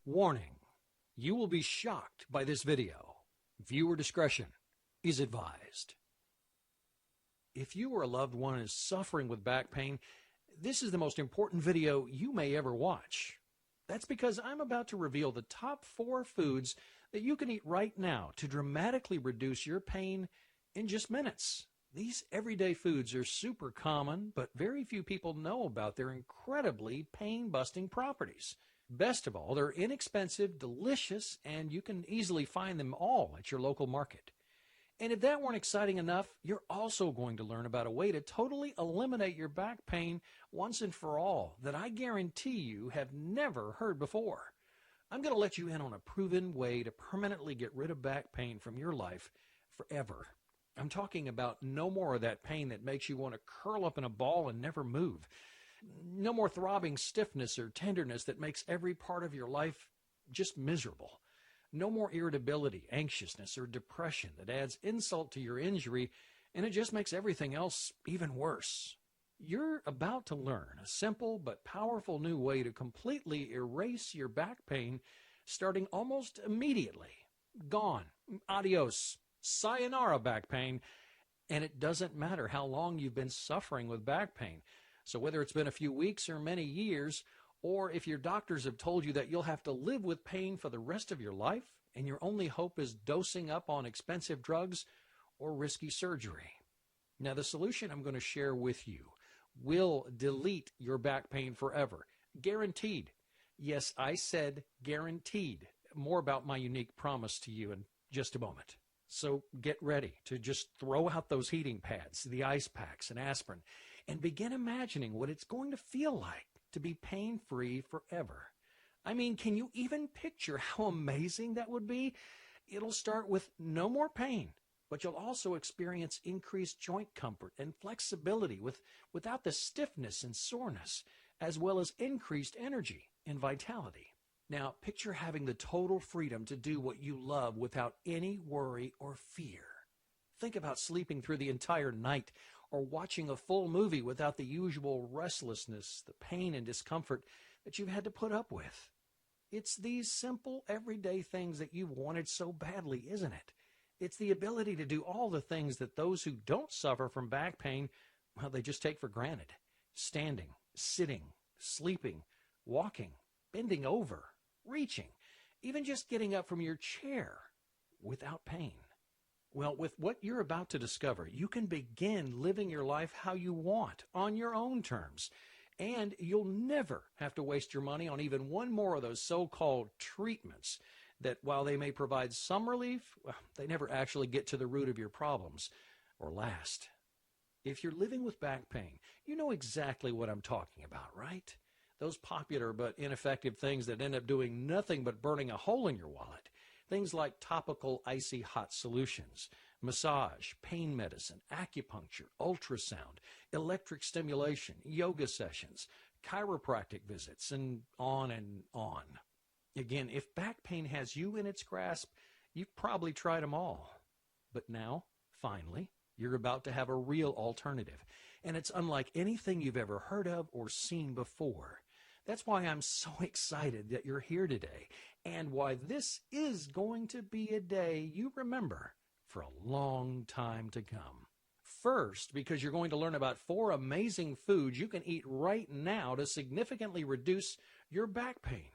Warning, you will be shocked by this video. Viewer discretion is advised. If you or a loved one is suffering with back pain, this is the most important video you may ever watch. That's because I'm about to reveal the top 4 foods that you can eat right now to dramatically reduce your pain in just minutes. These everyday foods are super common, but very few people know about their incredibly pain-busting properties. Best of all, they're inexpensive, delicious, and you can easily find them all at your local market. And if that weren't exciting enough, you're also going to learn about a way to totally eliminate your back pain once and for all that I guarantee you have never heard before. I'm going to let you in on a proven way to permanently get rid of back pain from your life forever. I'm talking about no more of that pain that makes you want to curl up in a ball and never move. No more throbbing stiffness or tenderness that makes every part of your life just miserable. No more irritability, anxiousness, or depression that adds insult to your injury and it just makes everything else even worse. You're about to learn a simple but powerful new way to completely erase your back pain starting almost immediately. Gone. Adios. Sayonara back pain. And it doesn't matter how long you've been suffering with back pain. So whether it's been a few weeks or many years, or if your doctors have told you that you'll have to live with pain for the rest of your life, and your only hope is dosing up on expensive drugs or risky surgery. Now, the solution I'm going to share with you will delete your back pain forever. Guaranteed. Yes, I said guaranteed. More about my unique promise to you in just a moment. So get ready to just throw out those heating pads, the ice packs, and aspirin, and begin imagining what it's going to feel like to be pain-free forever. I mean, can you even picture how amazing that would be? It'll start with no more pain, but you'll also experience increased joint comfort and flexibility without the stiffness and soreness, as well as increased energy and vitality. Now, picture having the total freedom to do what you love without any worry or fear. Think about sleeping through the entire night or watching a full movie without the usual restlessness, the pain and discomfort that you've had to put up with. It's these simple, everyday things that you've wanted so badly, isn't it? It's the ability to do all the things that those who don't suffer from back pain, well, they just take for granted. Standing, sitting, sleeping, walking, bending over, reaching, even just getting up from your chair without pain. Well, with what you're about to discover, you can begin living your life how you want, on your own terms. And you'll never have to waste your money on even one more of those so-called treatments that, while they may provide some relief, well, they never actually get to the root of your problems or last. If you're living with back pain, you know exactly what I'm talking about, right? Those popular but ineffective things that end up doing nothing but burning a hole in your wallet. Things like topical icy hot solutions, massage, pain medicine, acupuncture, ultrasound, electric stimulation, yoga sessions, chiropractic visits, and on and on. Again, if back pain has you in its grasp, you've probably tried them all. But now, finally, you're about to have a real alternative, and it's unlike anything you've ever heard of or seen before. That's why I'm so excited that you're here today, and why this is going to be a day you remember for a long time to come. First, because you're going to learn about 4 amazing foods you can eat right now to significantly reduce your back pain.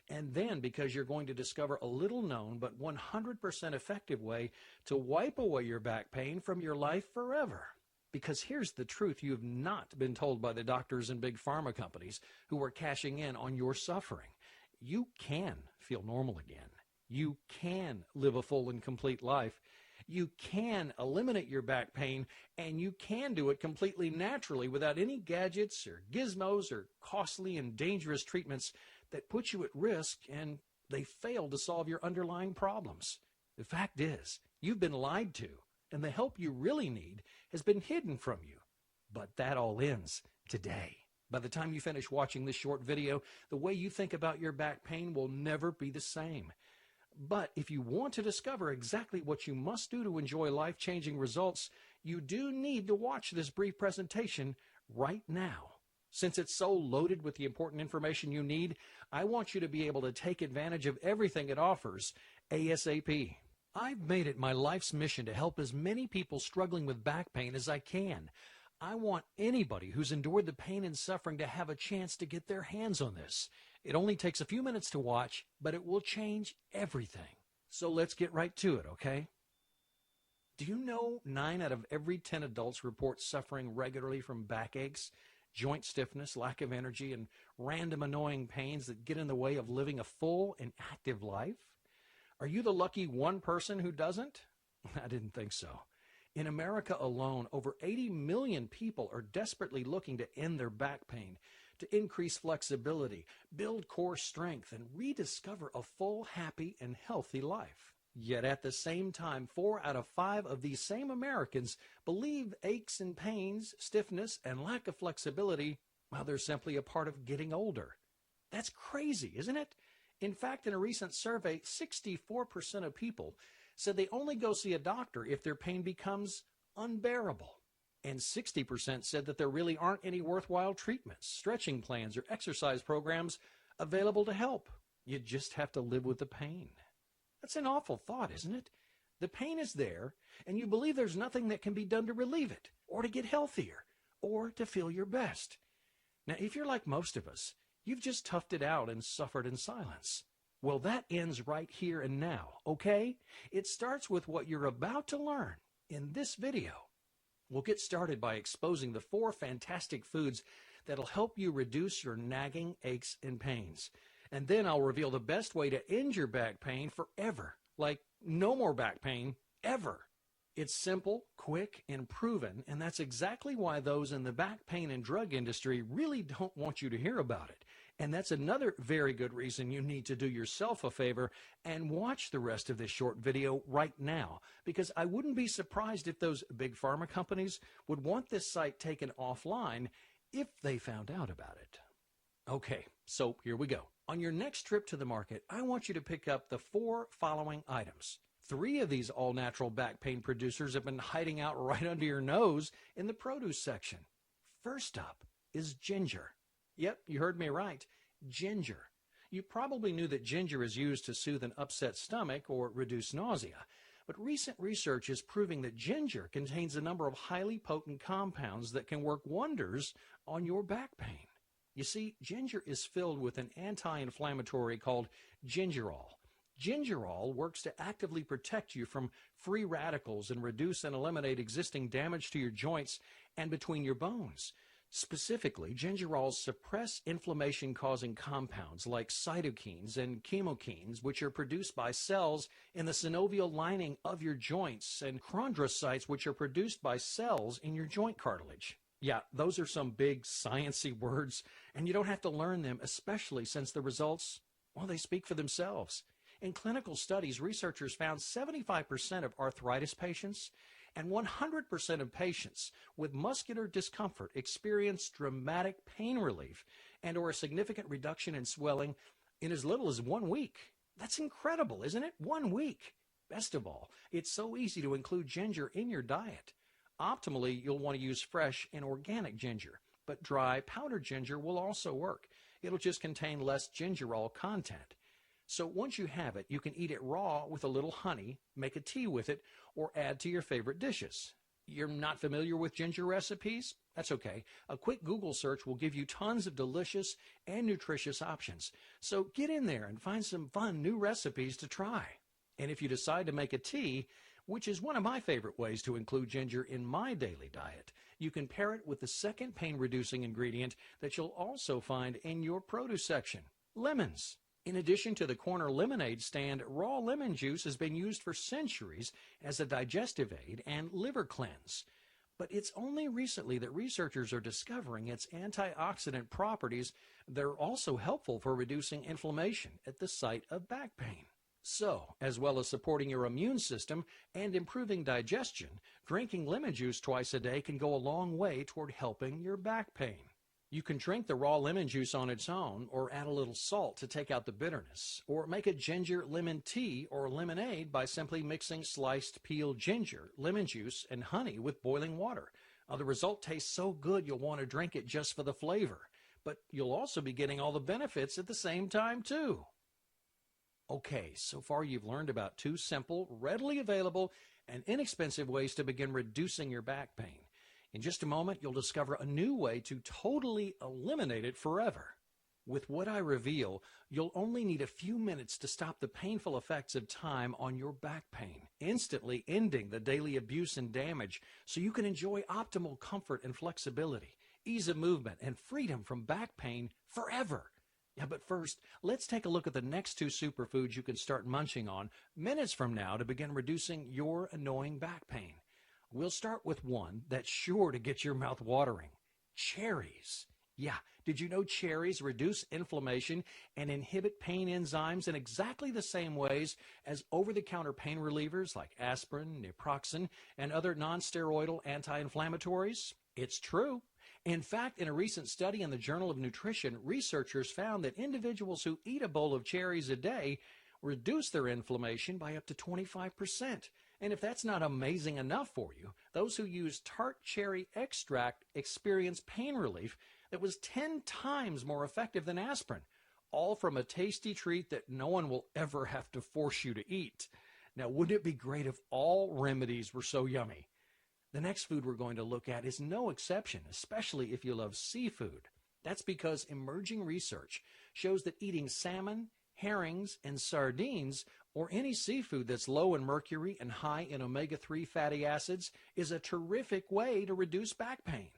And then because you're going to discover a little-known but 100% effective way to wipe away your back pain from your life forever. Because here's the truth you've not been told by the doctors and big pharma companies who are cashing in on your suffering. You can feel normal again. You can live a full and complete life. You can eliminate your back pain, and you can do it completely naturally without any gadgets or gizmos or costly and dangerous treatments that put you at risk and they fail to solve your underlying problems. The fact is, you've been lied to, and the help you really need has been hidden from you. But that all ends today. By the time you finish watching this short video, the way you think about your back pain will never be the same. But if you want to discover exactly what you must do to enjoy life-changing results, you do need to watch this brief presentation right now. Since it's so loaded with the important information you need, I want you to be able to take advantage of everything it offers ASAP. I've made it my life's mission to help as many people struggling with back pain as I can. I want anybody who's endured the pain and suffering to have a chance to get their hands on this. It only takes a few minutes to watch, but it will change everything. So let's get right to it, okay? Do you know 9 out of every 10 adults report suffering regularly from backaches, joint stiffness, lack of energy, and random annoying pains that get in the way of living a full and active life? Are you the lucky one person who doesn't? I didn't think so. In America alone, over 80 million people are desperately looking to end their back pain, to increase flexibility, build core strength, and rediscover a full, happy, and healthy life. Yet at the same time, 4 out of 5 of these same Americans believe aches and pains, stiffness, and lack of flexibility, well, they're simply a part of getting older. That's crazy, isn't it? In fact, in a recent survey, 64% of people said they only go see a doctor if their pain becomes unbearable. And 60% said that there really aren't any worthwhile treatments, stretching plans, or exercise programs available to help. You just have to live with the pain. That's an awful thought, isn't it? The pain is there, and you believe there's nothing that can be done to relieve it, or to get healthier, or to feel your best. Now, if you're like most of us, you've just toughed it out and suffered in silence. Well, that ends right here and now, okay? It starts with what you're about to learn in this video. We'll get started by exposing the 4 fantastic foods that'll help you reduce your nagging aches and pains. And then I'll reveal the best way to end your back pain forever. Like, no more back pain, ever. It's simple, quick, and proven, and that's exactly why those in the back pain and drug industry really don't want you to hear about it. And that's another very good reason you need to do yourself a favor and watch the rest of this short video right now, because I wouldn't be surprised if those big pharma companies would want this site taken offline if they found out about it. Okay, so here we go. On your next trip to the market, I want you to pick up the 4 following items. 3 of these all-natural back pain producers have been hiding out right under your nose in the produce section. First up is ginger. Yep, you heard me right. Ginger. You probably knew that ginger is used to soothe an upset stomach or reduce nausea, but recent research is proving that ginger contains a number of highly potent compounds that can work wonders on your back pain. You see, ginger is filled with an anti-inflammatory called gingerol. Gingerol works to actively protect you from free radicals and reduce and eliminate existing damage to your joints and between your bones. Specifically, gingerols suppress inflammation-causing compounds like cytokines and chemokines, which are produced by cells in the synovial lining of your joints, and chondrocytes, which are produced by cells in your joint cartilage. Yeah, those are some big sciencey words, and you don't have to learn them, especially since the results, well, they speak for themselves. In clinical studies, researchers found 75% of arthritis patients and 100% of patients with muscular discomfort experienced dramatic pain relief and or a significant reduction in swelling in as little as 1 week. That's incredible, isn't it? 1 week. Best of all, it's so easy to include ginger in your diet. Optimally, you'll want to use fresh and organic ginger, but dry powdered ginger will also work. It'll just contain less gingerol content. So once you have it, you can eat it raw with a little honey, make a tea with it, or add to your favorite dishes. You're not familiar with ginger recipes? That's okay. A quick Google search will give you tons of delicious and nutritious options. So get in there and find some fun new recipes to try. And if you decide to make a tea, which is one of my favorite ways to include ginger in my daily diet, you can pair it with the second pain-reducing ingredient that you'll also find in your produce section, lemons. In addition to the corner lemonade stand, raw lemon juice has been used for centuries as a digestive aid and liver cleanse. But it's only recently that researchers are discovering its antioxidant properties that are also helpful for reducing inflammation at the site of back pain. So, as well as supporting your immune system and improving digestion, drinking lemon juice twice a day can go a long way toward helping your back pain. You can drink the raw lemon juice on its own or add a little salt to take out the bitterness, or make a ginger lemon tea or lemonade by simply mixing sliced peeled ginger, lemon juice, and honey with boiling water. The result tastes so good you'll want to drink it just for the flavor, but you'll also be getting all the benefits at the same time too. Okay, so far you've learned about two simple, readily available, and inexpensive ways to begin reducing your back pain. In just a moment, you'll discover a new way to totally eliminate it forever. With what I reveal, you'll only need a few minutes to stop the painful effects of time on your back pain, instantly ending the daily abuse and damage so you can enjoy optimal comfort and flexibility, ease of movement, and freedom from back pain forever. Yeah, but first, let's take a look at the next two superfoods you can start munching on minutes from now to begin reducing your annoying back pain. We'll start with one that's sure to get your mouth watering: cherries. Yeah, did you know cherries reduce inflammation and inhibit pain enzymes in exactly the same ways as over-the-counter pain relievers like aspirin, naproxen, and other non-steroidal anti-inflammatories? It's true. In fact, in a recent study in the Journal of Nutrition, researchers found that individuals who eat a bowl of cherries a day reduce their inflammation by up to 25%. And if that's not amazing enough for you, those who use tart cherry extract experience pain relief that was 10 times more effective than aspirin, all from a tasty treat that no one will ever have to force you to eat. Now, wouldn't it be great if all remedies were so yummy? The next food we're going to look at is no exception, especially if you love seafood. That's because emerging research shows that eating salmon, herrings, and sardines, or any seafood that's low in mercury and high in omega-3 fatty acids, is a terrific way to reduce back pain.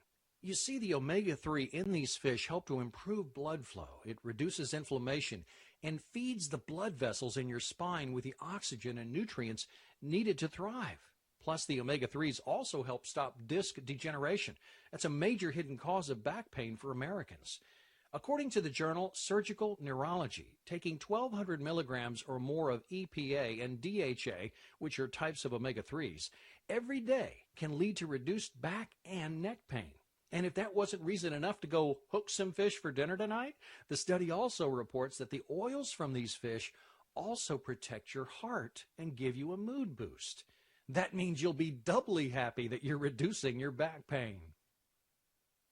You see, the omega-3 in these fish help to improve blood flow. It reduces inflammation and feeds the blood vessels in your spine with the oxygen and nutrients needed to thrive. Plus, the omega-3s also help stop disc degeneration. That's a major hidden cause of back pain for Americans. According to the journal Surgical Neurology, taking 1,200 milligrams or more of EPA and DHA, which are types of omega-3s, every day can lead to reduced back and neck pain. And if that wasn't reason enough to go hook some fish for dinner tonight, the study also reports that the oils from these fish also protect your heart and give you a mood boost. That means you'll be doubly happy that you're reducing your back pain.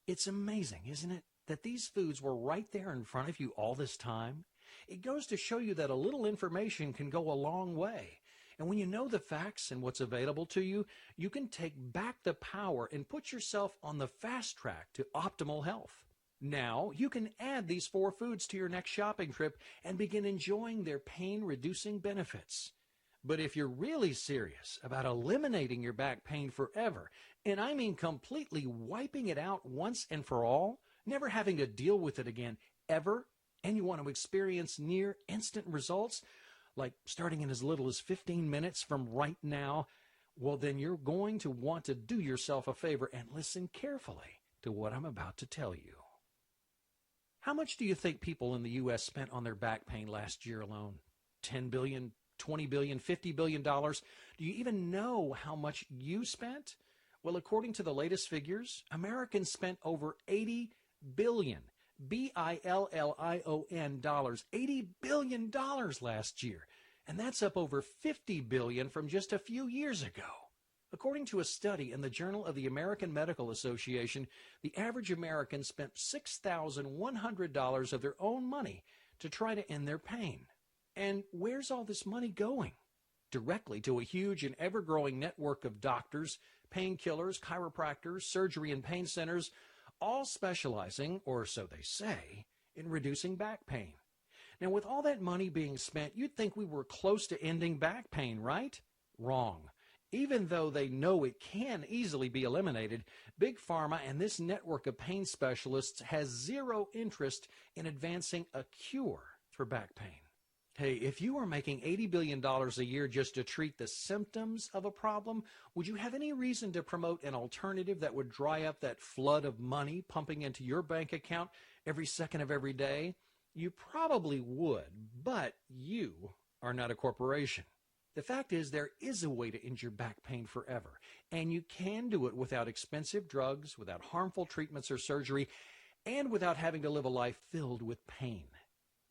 It's amazing, isn't it, that these foods were right there in front of you all this time? It goes to show you that a little information can go a long way. And when you know the facts and what's available to you, you can take back the power and put yourself on the fast track to optimal health. Now, you can add these 4 foods to your next shopping trip and begin enjoying their pain-reducing benefits. But if you're really serious about eliminating your back pain forever, and I mean completely wiping it out once and for all, never having to deal with it again ever, and you want to experience near instant results, like starting in as little as 15 minutes from right now, well, then you're going to want to do yourself a favor and listen carefully to what I'm about to tell you. How much do you think people in the U.S. spent on their back pain last year alone? $10 billion, $20 billion, $50 billion? Do you even know how much you spent? Well, according to the latest figures, Americans spent over $80 billion, B-I-L-L-I-O-N dollars, $80 billion last year. And that's up over $50 billion from just a few years ago. According to a study in the Journal of the American Medical Association, the average American spent $6,100 of their own money to try to end their pain. And where's all this money going? Directly to a huge and ever-growing network of doctors, painkillers, chiropractors, surgery and pain centers, all specializing, or so they say, in reducing back pain. Now, with all that money being spent, you'd think we were close to ending back pain, right? Wrong. Even though they know it can easily be eliminated, Big Pharma and this network of pain specialists has zero interest in advancing a cure for back pain. Hey, if you were making $80 billion a year just to treat the symptoms of a problem, would you have any reason to promote an alternative that would dry up that flood of money pumping into your bank account every second of every day? You probably would, but you are not a corporation. The fact is, there is a way to end your back pain forever, and you can do it without expensive drugs, without harmful treatments or surgery, and without having to live a life filled with pain.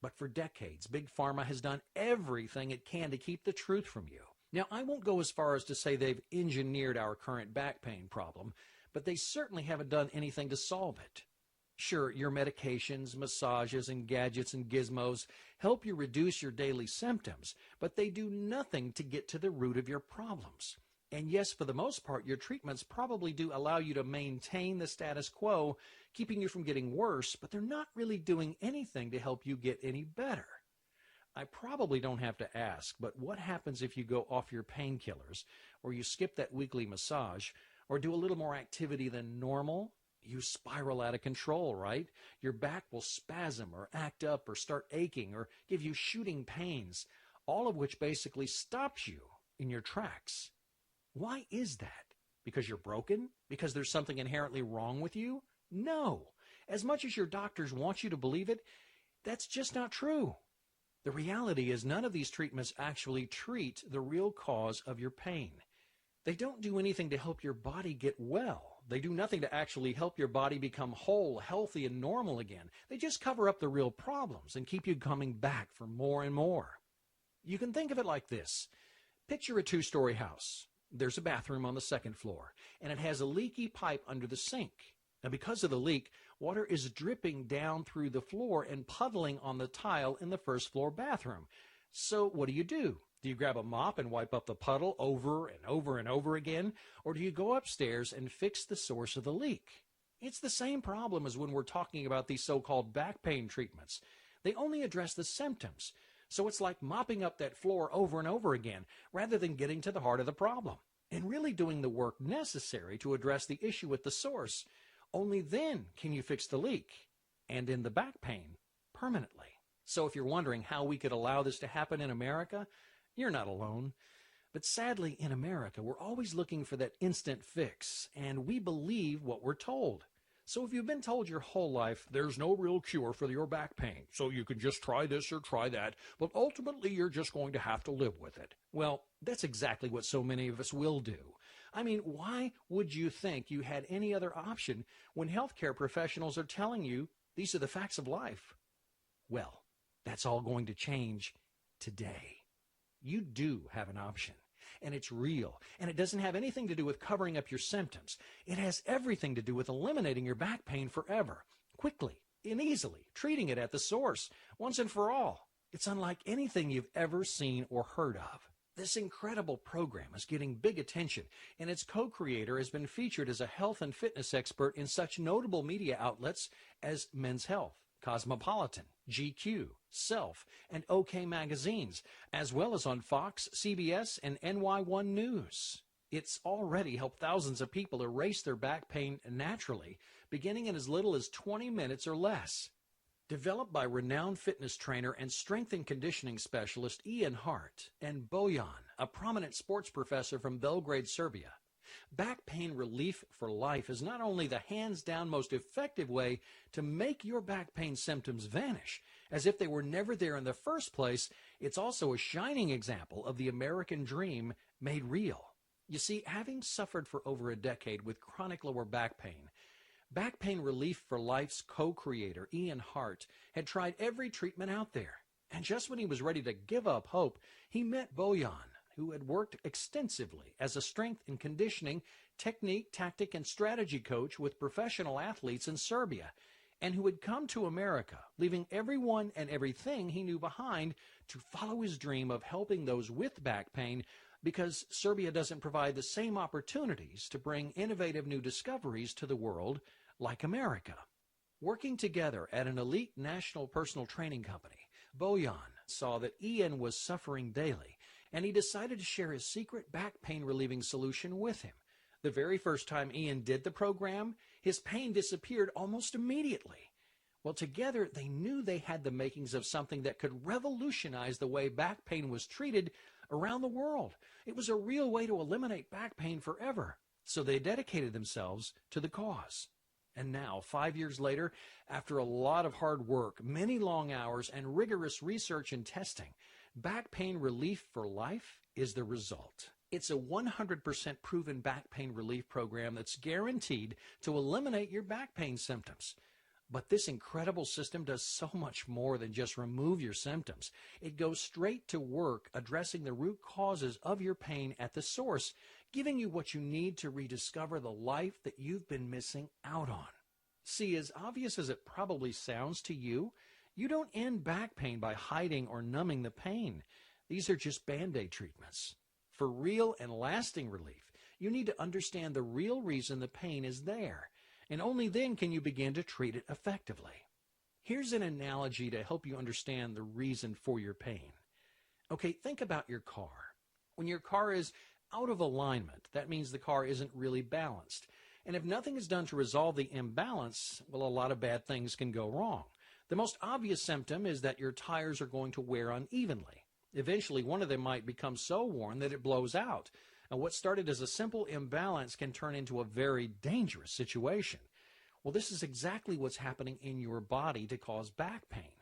But for decades, Big Pharma has done everything it can to keep the truth from you. Now, I won't go as far as to say they've engineered our current back pain problem, but they certainly haven't done anything to solve it. Sure, your medications, massages, and gadgets and gizmos help you reduce your daily symptoms, but they do nothing to get to the root of your problems. And yes, for the most part, your treatments probably do allow you to maintain the status quo, keeping you from getting worse, but they're not really doing anything to help you get any better. I probably don't have to ask, but what happens if you go off your painkillers, or you skip that weekly massage, or do a little more activity than normal? You spiral out of control, right? Your back will spasm or act up or start aching or give you shooting pains, all of which basically stops you in your tracks. Why is that? Because you're broken? Because there's something inherently wrong with you? No. As much as your doctors want you to believe it, that's just not true. The reality is none of these treatments actually treat the real cause of your pain. They don't do anything to help your body get well. They do nothing to actually help your body become whole, healthy, and normal again. They just cover up the real problems and keep you coming back for more and more. You can think of it like this. Picture a two-story house. There's a bathroom on the second floor, and it has a leaky pipe under the sink. Now, because of the leak, water is dripping down through the floor and puddling on the tile in the first floor bathroom. So what do? Do you grab a mop and wipe up the puddle over and over and over again? Or do you go upstairs and fix the source of the leak? It's the same problem as when we're talking about these so-called back pain treatments. They only address the symptoms. So it's like mopping up that floor over and over again, rather than getting to the heart of the problem and really doing the work necessary to address the issue at the source. Only then can you fix the leak and end the back pain permanently. So if you're wondering how we could allow this to happen in America, you're not alone. But sadly, in America, we're always looking for that instant fix, and we believe what we're told. So if you've been told your whole life, there's no real cure for your back pain, so you can just try this or try that, but ultimately you're just going to have to live with it. Well, that's exactly what so many of us will do. I mean, why would you think you had any other option when healthcare professionals are telling you these are the facts of life? Well, that's all going to change today. You do have an option, and it's real, and it doesn't have anything to do with covering up your symptoms. It has everything to do with eliminating your back pain forever, quickly and easily, treating it at the source, once and for all. It's unlike anything you've ever seen or heard of. This incredible program is getting big attention, and its co-creator has been featured as a health and fitness expert in such notable media outlets as Men's Health, Cosmopolitan, GQ, Self, and OK magazines, as well as on Fox, CBS, and NY1 News. It's already helped thousands of people erase their back pain naturally, beginning in as little as 20 minutes or less. Developed by renowned fitness trainer and strength and conditioning specialist Ian Hart and Bojan, a prominent sports professor from Belgrade, Serbia, Back Pain Relief for Life is not only the hands-down most effective way to make your back pain symptoms vanish, as if they were never there in the first place, it's also a shining example of the American dream made real. You see, having suffered for over a decade with chronic lower back Pain Relief for Life's co-creator, Ian Hart, had tried every treatment out there. And just when he was ready to give up hope, he met Bojan, who had worked extensively as a strength and conditioning, technique, tactic, and strategy coach with professional athletes in Serbia, and who had come to America, leaving everyone and everything he knew behind to follow his dream of helping those with back pain, because Serbia doesn't provide the same opportunities to bring innovative new discoveries to the world like America. Working together at an elite national personal training company, Bojan saw that Ian was suffering daily, and he decided to share his secret back pain relieving solution with him. The very first time Ian did the program, his pain disappeared almost immediately. Well, together they knew they had the makings of something that could revolutionize the way back pain was treated around the world. It was a real way to eliminate back pain forever. So they dedicated themselves to the cause. And now, 5 years later, after a lot of hard work, many long hours, and rigorous research and testing, Back Pain Relief for Life is the result. It's a 100% proven back pain relief program that's guaranteed to eliminate your back pain symptoms. But this incredible system does so much more than just remove your symptoms. It goes straight to work addressing the root causes of your pain at the source, giving you what you need to rediscover the life that you've been missing out on. See, as obvious as it probably sounds to you, you don't end back pain by hiding or numbing the pain. These are just Band-Aid treatments. For real and lasting relief, you need to understand the real reason the pain is there, and only then can you begin to treat it effectively. Here's an analogy to help you understand the reason for your pain. Okay, think about your car. When your car is out of alignment, that means the car isn't really balanced. And if nothing is done to resolve the imbalance, well, a lot of bad things can go wrong. The most obvious symptom is that your tires are going to wear unevenly. Eventually, one of them might become so worn that it blows out. And what started as a simple imbalance can turn into a very dangerous situation. Well, this is exactly what's happening in your body to cause back pain.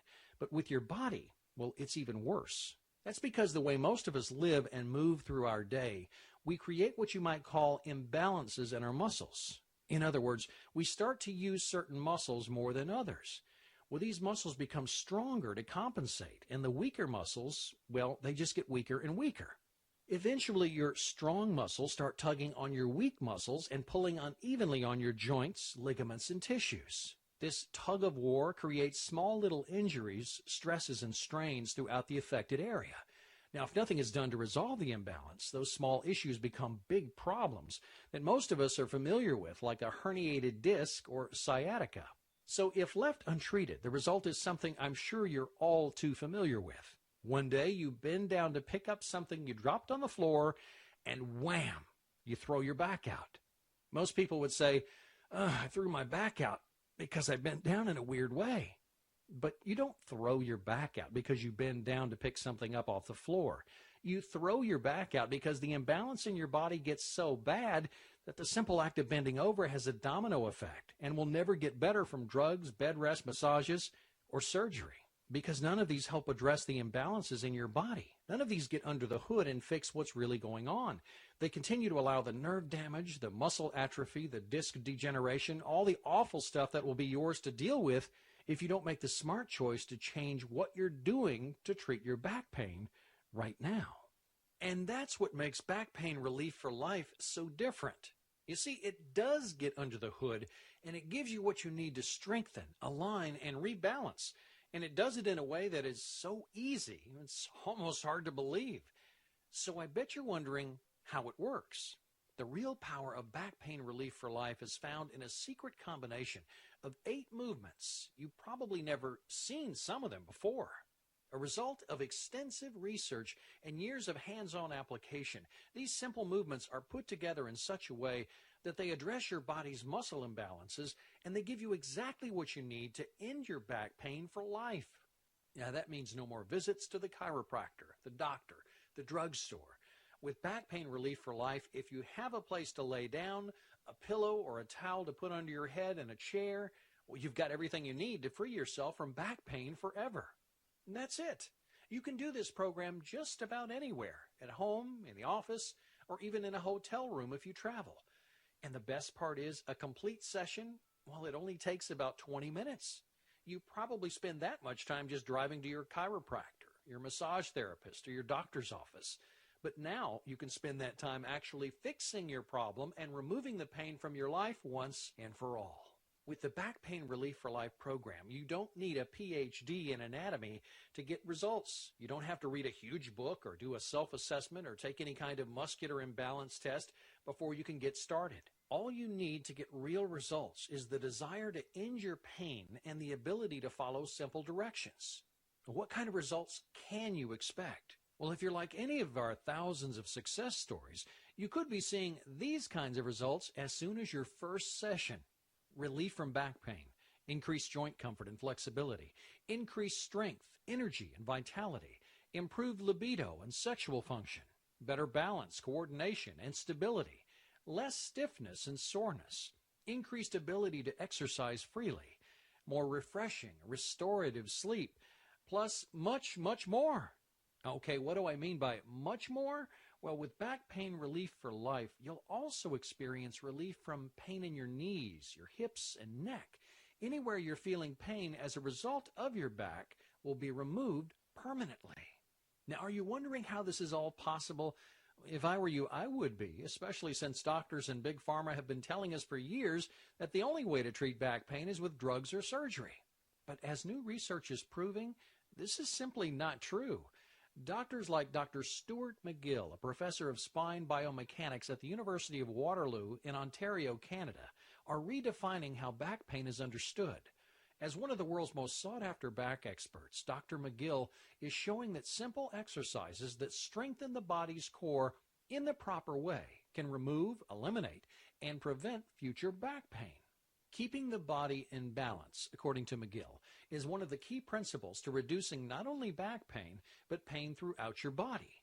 But with your body, well, it's even worse. That's because the way most of us live and move through our day, we create what you might call imbalances in our muscles. In other words, we start to use certain muscles more than others. Well, these muscles become stronger to compensate, and the weaker muscles, well, they just get weaker and weaker. Eventually, your strong muscles start tugging on your weak muscles and pulling unevenly on your joints, ligaments, and tissues. This tug of war creates small little injuries, stresses, and strains throughout the affected area. Now, if nothing is done to resolve the imbalance, those small issues become big problems that most of us are familiar with, like a herniated disc or sciatica. So if left untreated, the result is something I'm sure you're all too familiar with. One day you bend down to pick up something you dropped on the floor, and wham, you throw your back out. Most people would say, I threw my back out because I bent down in a weird way. But you don't throw your back out because you bend down to pick something up off the floor. You throw your back out because the imbalance in your body gets so bad that the simple act of bending over has a domino effect and will never get better from drugs, bed rest, massages, or surgery. Because none of these help address the imbalances in your body. None of these get under the hood and fix what's really going on. They continue to allow the nerve damage, the muscle atrophy, the disc degeneration, all the awful stuff that will be yours to deal with if you don't make the smart choice to change what you're doing to treat your back pain right now. And that's what makes Back Pain Relief for Life so different. You see, it does get under the hood, and it gives you what you need to strengthen, align, and rebalance. And it does it in a way that is so easy, it's almost hard to believe. So I bet you're wondering how it works. The real power of Back Pain Relief for Life is found in a secret combination of 8 movements. You've probably never seen some of them before. A result of extensive research and years of hands-on application, these simple movements are put together in such a way that they address your body's muscle imbalances, and they give you exactly what you need to end your back pain for life. Now, that means no more visits to the chiropractor, the doctor, the drugstore. With Back Pain Relief for Life, if you have a place to lay down, a pillow or a towel to put under your head, and a chair, well, you've got everything you need to free yourself from back pain forever. And that's it. You can do this program just about anywhere, at home, in the office, or even in a hotel room if you travel. And the best part is, a complete session, well, it only takes about 20 minutes. You probably spend that much time just driving to your chiropractor, your massage therapist, or your doctor's office. But now you can spend that time actually fixing your problem and removing the pain from your life once and for all. With the Back Pain Relief for Life program, you don't need a PhD in anatomy to get results. You don't have to read a huge book or do a self-assessment or take any kind of muscular imbalance test before you can get started. All you need to get real results is the desire to end your pain and the ability to follow simple directions. What kind of results can you expect? Well, if you're like any of our thousands of success stories, you could be seeing these kinds of results as soon as your first session. Relief from back pain, increased joint comfort and flexibility, increased strength, energy, and vitality, improved libido and sexual function, better balance, coordination, and stability, less stiffness and soreness, increased ability to exercise freely, more refreshing, restorative sleep, plus much, much more. Okay, what do I mean by much more? Well, with Back Pain Relief for Life, you'll also experience relief from pain in your knees, your hips, and neck, Anywhere you're feeling pain as a result of your back will be removed permanently. Now, are you wondering how this is all possible? If I were you, I would be, especially since doctors and Big Pharma have been telling us for years that the only way to treat back pain is with drugs or surgery. But as new research is proving, this is simply not true. Doctors like Dr. Stuart McGill, a professor of spine biomechanics at the University of Waterloo in Ontario, Canada, are redefining how back pain is understood. As one of the world's most sought-after back experts, Dr. McGill is showing that simple exercises that strengthen the body's core in the proper way can remove, eliminate, and prevent future back pain. Keeping the body in balance, according to McGill, is one of the key principles to reducing not only back pain, but pain throughout your body.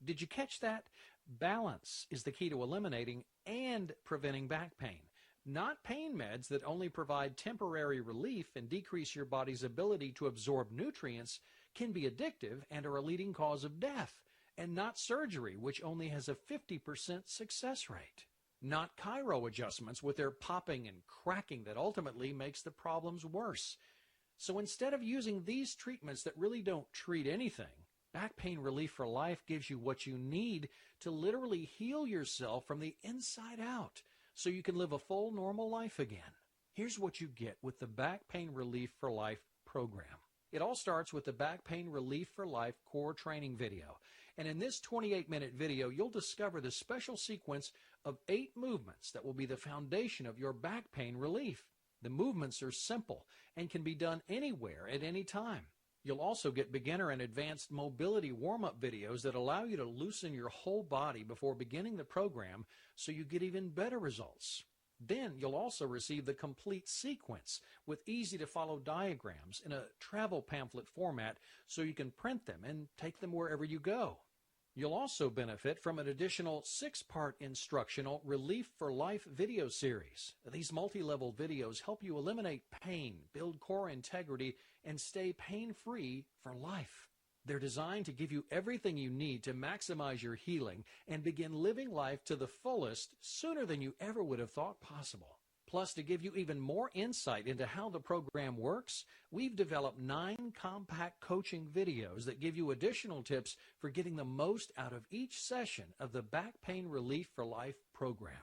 Did you catch that? Balance is the key to eliminating and preventing back pain. Not pain meds that only provide temporary relief and decrease your body's ability to absorb nutrients can be addictive and are a leading cause of death, and not surgery, which only has a 50% success rate. Not chiro adjustments with their popping and cracking that ultimately makes the problems worse. So instead of using these treatments that really don't treat anything, Back Pain Relief for Life gives you what you need to literally heal yourself from the inside out so you can live a full normal life again. Here's what you get with the Back Pain Relief for Life program. It all starts with the Back Pain Relief for Life core training video. And in this 28-minute video, you'll discover the special sequence of 8 movements that will be the foundation of your back pain relief. The movements are simple and can be done anywhere at any time. You'll also get beginner and advanced mobility warm-up videos that allow you to loosen your whole body before beginning the program so you get even better results. Then you'll also receive the complete sequence with easy-to-follow diagrams in a travel pamphlet format so you can print them and take them wherever you go. You'll also benefit from an additional 6-part instructional Relief for Life video series. These multi-level videos help you eliminate pain, build core integrity, and stay pain-free for life. They're designed to give you everything you need to maximize your healing and begin living life to the fullest sooner than you ever would have thought possible. Plus, to give you even more insight into how the program works, we've developed 9 compact coaching videos that give you additional tips for getting the most out of each session of the Back Pain Relief for Life program.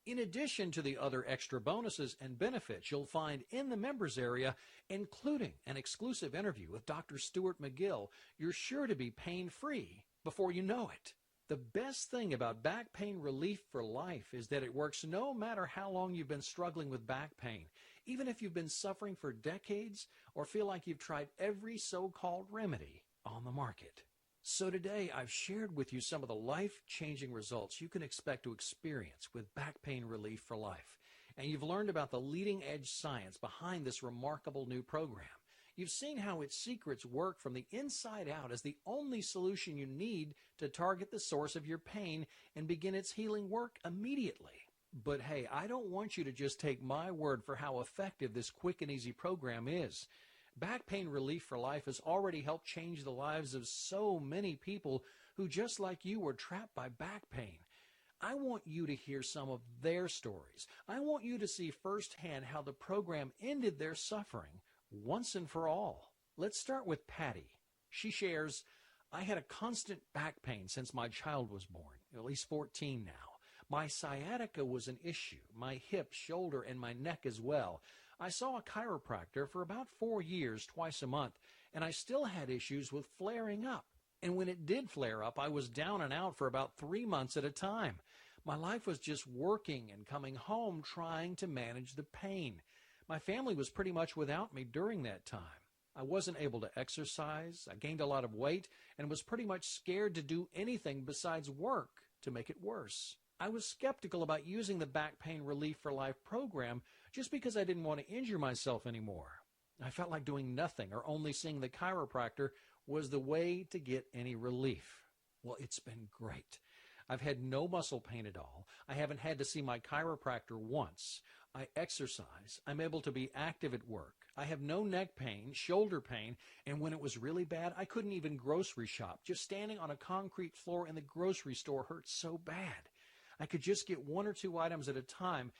In addition to the other extra bonuses and benefits you'll find in the members area, including an exclusive interview with Dr. Stuart McGill, you're sure to be pain-free before you know it. The best thing about Back Pain Relief for Life is that it works no matter how long you've been struggling with back pain, even if you've been suffering for decades or feel like you've tried every so-called remedy on the market. So today, I've shared with you some of the life-changing results you can expect to experience with Back Pain Relief for Life. And you've learned about the leading-edge science behind this remarkable new program. You've seen how its secrets work from the inside out as the only solution you need to target the source of your pain and begin its healing work immediately. But hey, I don't want you to just take my word for how effective this quick and easy program is. Back Pain Relief for Life has already helped change the lives of so many people who, just like you, were trapped by back pain. I want you to hear some of their stories. I want you to see firsthand how the program ended their suffering once and for all. Let's start with Patty. She shares, I had a constant back pain since my child was born, at least 14 now. My sciatica was an issue, my hip, shoulder, and my neck as well. I saw a chiropractor for about 4 years, twice a month, and I still had issues with flaring up. And when it did flare up, I was down and out for about 3 months at a time. My life was just working and coming home trying to manage the pain. My family was pretty much without me during that time. I wasn't able to exercise, I gained a lot of weight, and was pretty much scared to do anything besides work to make it worse. I was skeptical about using the Back Pain Relief for Life program just because I didn't want to injure myself anymore. I felt like doing nothing or only seeing the chiropractor was the way to get any relief. Well, it's been great. I've had no muscle pain at all. I haven't had to see my chiropractor once. I exercise. I'm able to be active at work. I have no neck pain, shoulder pain, and when it was really bad, I couldn't even grocery shop. Just standing on a concrete floor in the grocery store hurt so bad. I could just get 1 or 2 items at a time,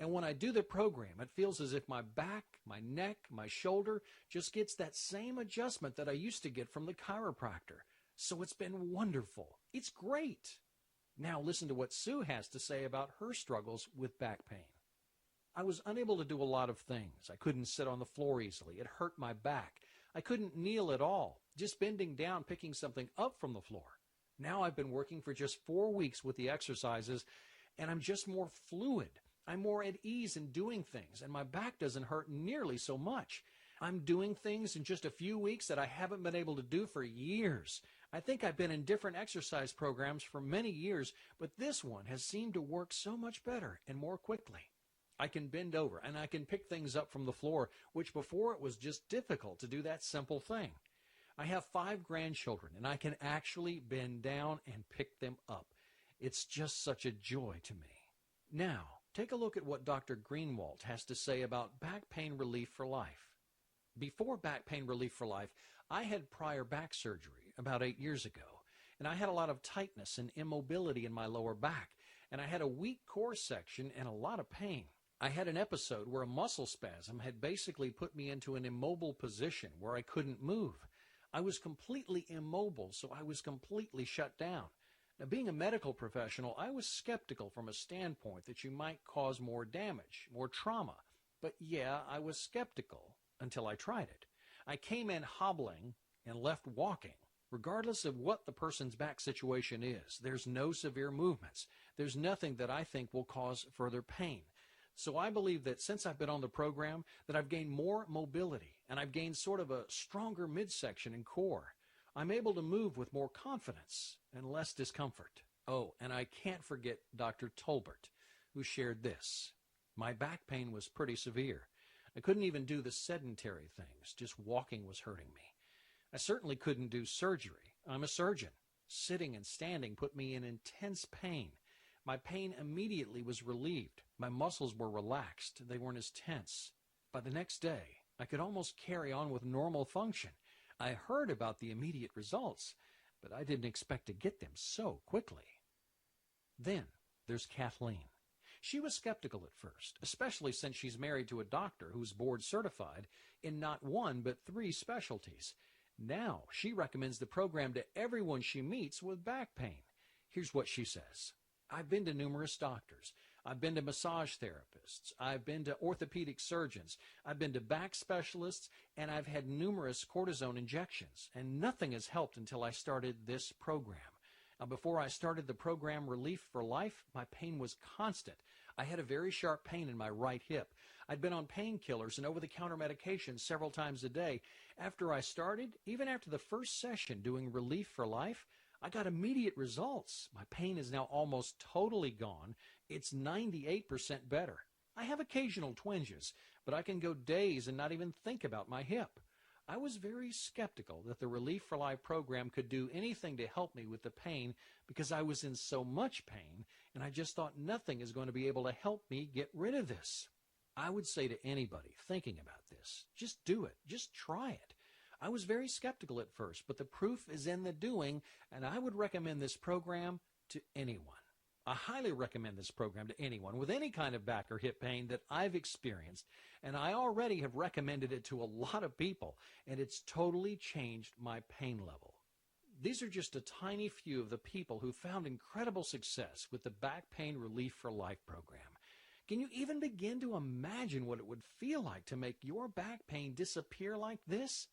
And when I do the program, it feels as if my back, my neck, my shoulder just gets that same adjustment that I used to get from the chiropractor. So it's been wonderful. It's great. Now listen to what Sue has to say about her struggles with back pain. I was unable to do a lot of things. I couldn't sit on the floor easily. It hurt my back. I couldn't kneel at all, just bending down, picking something up from the floor. Now I've been working for just 4 weeks with the exercises, and I'm just more fluid. I'm more at ease in doing things, and my back doesn't hurt nearly so much. I'm doing things in just a few weeks that I haven't been able to do for years. I think I've been in different exercise programs for many years, but this one has seemed to work so much better and more quickly. I can bend over and I can pick things up from the floor, which before it was just difficult to do that simple thing. I have 5 grandchildren and I can actually bend down and pick them up. It's just such a joy to me. Now, take a look at what Dr. Greenwald has to say about back pain relief for life. Before Back Pain Relief for Life, I had prior back surgery about 8 years ago, and I had a lot of tightness and immobility in my lower back, and I had a weak core section and a lot of pain. I had an episode where a muscle spasm had basically put me into an immobile position where I couldn't move. I was completely immobile, so I was completely shut down. Now, being a medical professional, I was skeptical from a standpoint that you might cause more damage, more trauma. But yeah, I was skeptical until I tried it. I came in hobbling and left walking. Regardless of what the person's back situation is, there's no severe movements. There's nothing that I think will cause further pain. So I believe that since I've been on the program, that I've gained more mobility, and I've gained sort of a stronger midsection and core. I'm able to move with more confidence and less discomfort. Oh, and I can't forget Dr. Tolbert, who shared this. My back pain was pretty severe. I couldn't even do the sedentary things. Just walking was hurting me. I certainly couldn't do surgery. I'm a surgeon. Sitting and standing put me in intense pain. My pain immediately was relieved. My muscles were relaxed. They weren't as tense. By the next day, I could almost carry on with normal function. I heard about the immediate results, but I didn't expect to get them so quickly. Then there's Kathleen. She was skeptical at first, especially since she's married to a doctor who's board certified in not 1 but 3 specialties. Now she recommends the program to everyone she meets with back pain. Here's what she says. I've been to numerous doctors. I've been to massage therapists. I've been to orthopedic surgeons. I've been to back specialists, and I've had numerous cortisone injections, and nothing has helped until I started this program. Now, before I started the program Relief for Life, my pain was constant. I had a very sharp pain in my right hip. I'd been on painkillers and over-the-counter medications several times a day. After I started, even after the first session doing Relief for Life, I got immediate results. My pain is now almost totally gone. It's 98% better. I have occasional twinges, but I can go days and not even think about my hip. I was very skeptical that the Relief for Life program could do anything to help me with the pain because I was in so much pain, and I just thought nothing is going to be able to help me get rid of this. I would say to anybody thinking about this, just do it. Just try it. I was very skeptical at first, but the proof is in the doing, and I would recommend this program to anyone. I highly recommend this program to anyone with any kind of back or hip pain that I've experienced, and I already have recommended it to a lot of people, and it's totally changed my pain level. These are just a tiny few of the people who found incredible success with the Back Pain Relief for Life program. Can you even begin to imagine what it would feel like to make your back pain disappear like this?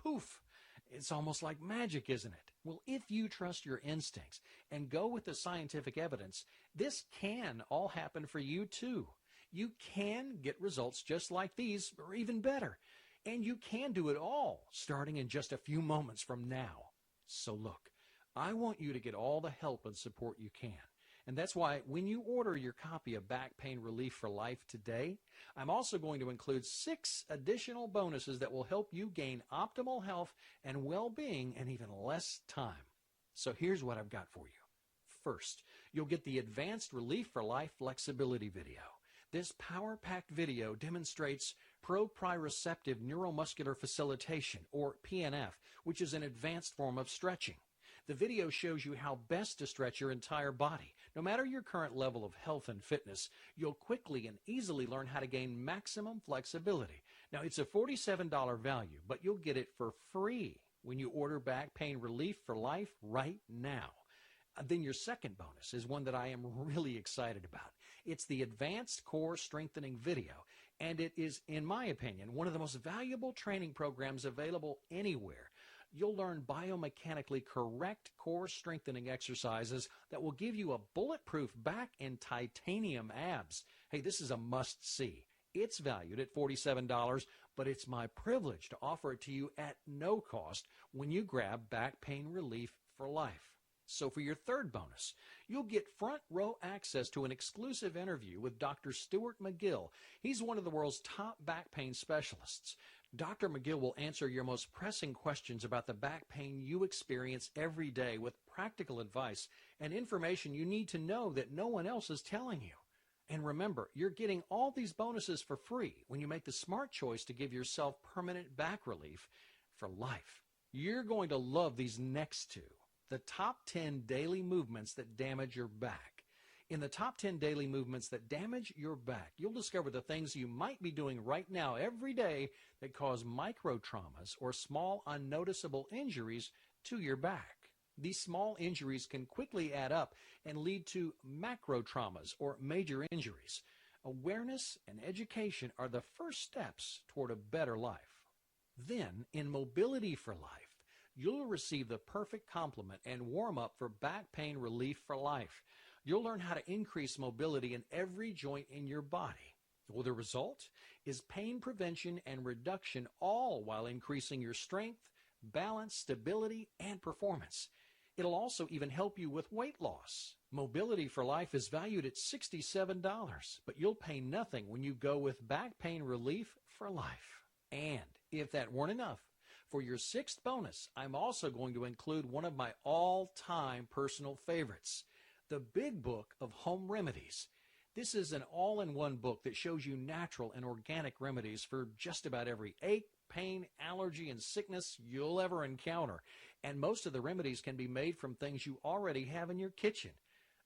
Poof! It's almost like magic, isn't it? Well, if you trust your instincts and go with the scientific evidence, this can all happen for you too. You can get results just like these, or even better. And you can do it all, starting in just a few moments from now. So look, I want you to get all the help and support you can. And that's why when you order your copy of Back Pain Relief for Life today, I'm also going to include 6 additional bonuses that will help you gain optimal health and well-being in even less time. So here's what I've got for you. First, you'll get the Advanced Relief for Life Flexibility video. This power-packed video demonstrates proprioceptive neuromuscular facilitation, or PNF, which is an advanced form of stretching. The video shows you how best to stretch your entire body. No matter your current level of health and fitness, you'll quickly and easily learn how to gain maximum flexibility. Now, it's a $47 value, but you'll get it for free when you order Back Pain Relief for Life right now. Then your second bonus is one that I am really excited about. It's the Advanced Core Strengthening video, and it is, in my opinion, one of the most valuable training programs available anywhere. You'll learn biomechanically correct core strengthening exercises that will give you a bulletproof back and titanium abs. Hey, this is a must-see. It's valued at $47, but it's my privilege to offer it to you at no cost when you grab Back Pain Relief for Life. So for your third bonus, you'll get front row access to an exclusive interview with Dr. Stuart McGill. He's one of the world's top back pain specialists. Dr. McGill will answer your most pressing questions about the back pain you experience every day with practical advice and information you need to know that no one else is telling you. And remember, you're getting all these bonuses for free when you make the smart choice to give yourself permanent back relief for life. You're going to love these next two. The top 10 daily movements that damage your back. In the top 10 daily movements that damage your back, you'll discover the things you might be doing right now every day that cause micro traumas or small unnoticeable injuries to your back. These small injuries can quickly add up and lead to macro traumas or major injuries. Awareness and education are the first steps toward a better life. Then, in Mobility for Life, you'll receive the perfect complement and warm-up for Back Pain Relief for Life. You'll learn how to increase mobility in every joint in your body. Well, the result is pain prevention and reduction, all while increasing your strength, balance, stability, and performance. It'll also even help you with weight loss. Mobility for Life is valued at $67, but you'll pay nothing when you go with Back Pain Relief for Life. And if that weren't enough, for your sixth bonus, I'm also going to include one of my all-time personal favorites, the Big Book of Home Remedies. This is an all-in-one book that shows you natural and organic remedies for just about every ache, pain, allergy, and sickness you'll ever encounter. And most of the remedies can be made from things you already have in your kitchen.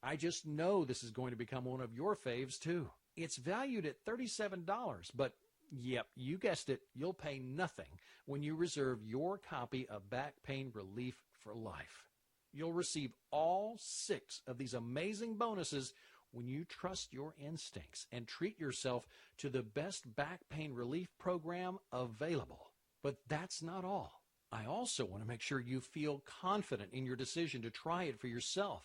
I just know this is going to become one of your faves, too. It's valued at $37, but yep, you guessed it, you'll pay nothing when you reserve your copy of Back Pain Relief for Life. You'll receive all 6 of these amazing bonuses when you trust your instincts and treat yourself to the best back pain relief program available. But that's not all. I also want to make sure you feel confident in your decision to try it for yourself.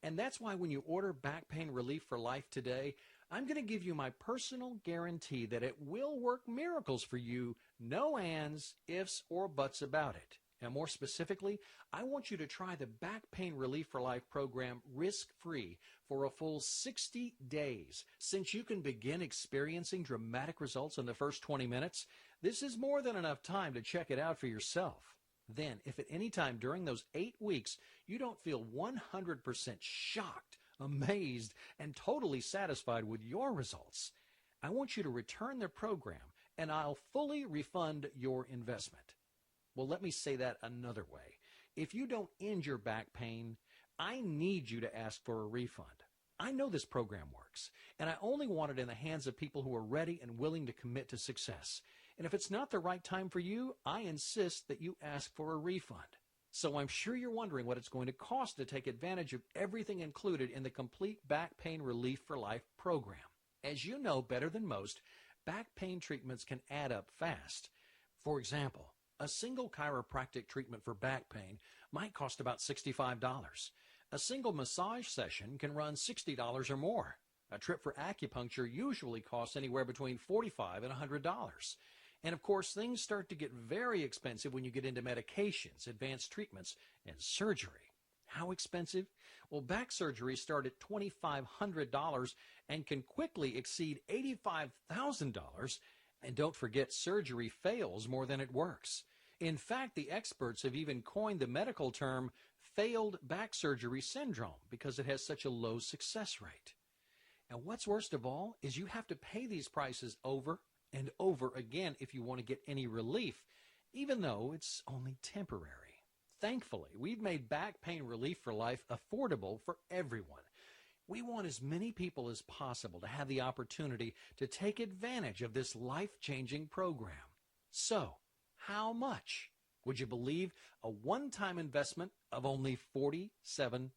And that's why when you order Back Pain Relief for Life today, I'm going to give you my personal guarantee that it will work miracles for you, no ands, ifs, or buts about it. And more specifically, I want you to try the Back Pain Relief for Life program risk-free for a full 60 days. Since you can begin experiencing dramatic results in the first 20 minutes, this is more than enough time to check it out for yourself. Then, if at any time during those 8 weeks you don't feel 100% shocked, amazed, and totally satisfied with your results, I want you to return the program and I'll fully refund your investment. Well, let me say that another way. If you don't end your back pain, I need you to ask for a refund. I know this program works, and I only want it in the hands of people who are ready and willing to commit to success. And if it's not the right time for you, I insist that you ask for a refund. So I'm sure you're wondering what it's going to cost to take advantage of everything included in the complete Back Pain Relief for Life program. As you know better than most, back pain treatments can add up fast. For example, a single chiropractic treatment for back pain might cost about $65. A single massage session can run $60 or more. A trip for acupuncture usually costs anywhere between $45 and $100. And of course, things start to get very expensive when you get into medications, advanced treatments, and surgery. How expensive? Well, back surgery start at $2,500 and can quickly exceed $85,000. And don't forget, surgery fails more than it works. In fact, the experts have even coined the medical term failed back surgery syndrome because it has such a low success rate. And what's worst of all is you have to pay these prices over and over again if you want to get any relief, even though it's only temporary. Thankfully, we've made back pain relief for life affordable for everyone. We want as many people as possible to have the opportunity to take advantage of this life-changing program. So, how much? Would you believe a one-time investment of only $47?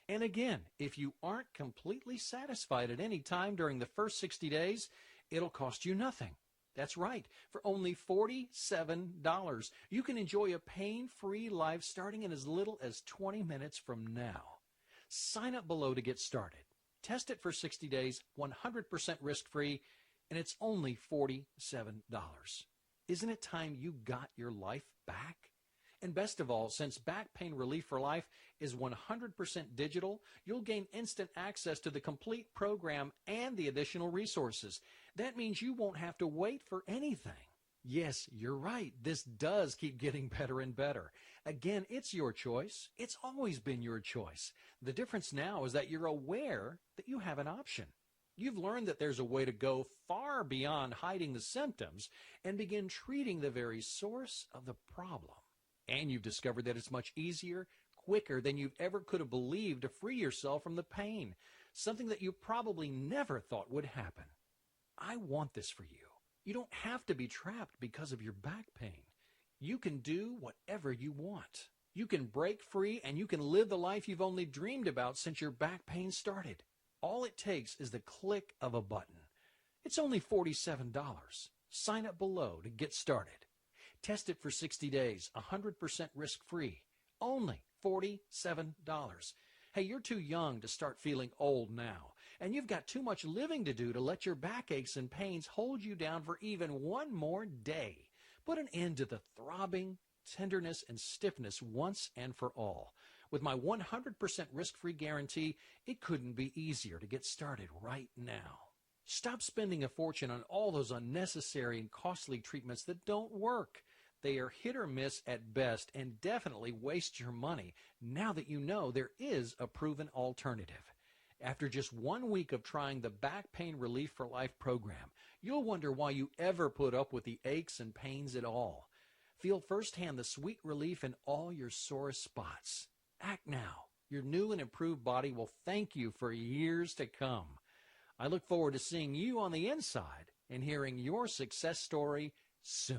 And again, if you aren't completely satisfied at any time during the first 60 days, it'll cost you nothing. That's right. For only $47, you can enjoy a pain-free life starting in as little as 20 minutes from now. Sign up below to get started. Test it for 60 days, 100% risk-free, and it's only $47. Isn't it time you got your life back? And best of all, since Back Pain Relief for Life is 100% digital, you'll gain instant access to the complete program and the additional resources. That means you won't have to wait for anything. Yes, you're right. This does keep getting better and better. Again, it's your choice. It's always been your choice. The difference now is that you're aware that you have an option. You've learned that there's a way to go far beyond hiding the symptoms and begin treating the very source of the problem. And you've discovered that it's much easier, quicker than you ever could have believed to free yourself from the pain, something that you probably never thought would happen. I want this for you. You don't have to be trapped because of your back pain. You can do whatever you want. You can break free and you can live the life you've only dreamed about since your back pain started. All it takes is the click of a button. It's only $47. Sign up below to get started. Test it for 60 days, 100% risk-free. Only $47. Hey, you're too young to start feeling old now, and you've got too much living to do to let your backaches and pains hold you down for even one more day. Put an end to the throbbing, tenderness, and stiffness once and for all. With my 100% risk-free guarantee, it couldn't be easier to get started right now. Stop spending a fortune on all those unnecessary and costly treatments that don't work. They are hit or miss at best and definitely waste your money now that you know there is a proven alternative. After just 1 week of trying the Back Pain Relief for Life program, you'll wonder why you ever put up with the aches and pains at all. Feel firsthand the sweet relief in all your sorest spots. Act now. Your new and improved body will thank you for years to come. I look forward to seeing you on the inside and hearing your success story soon.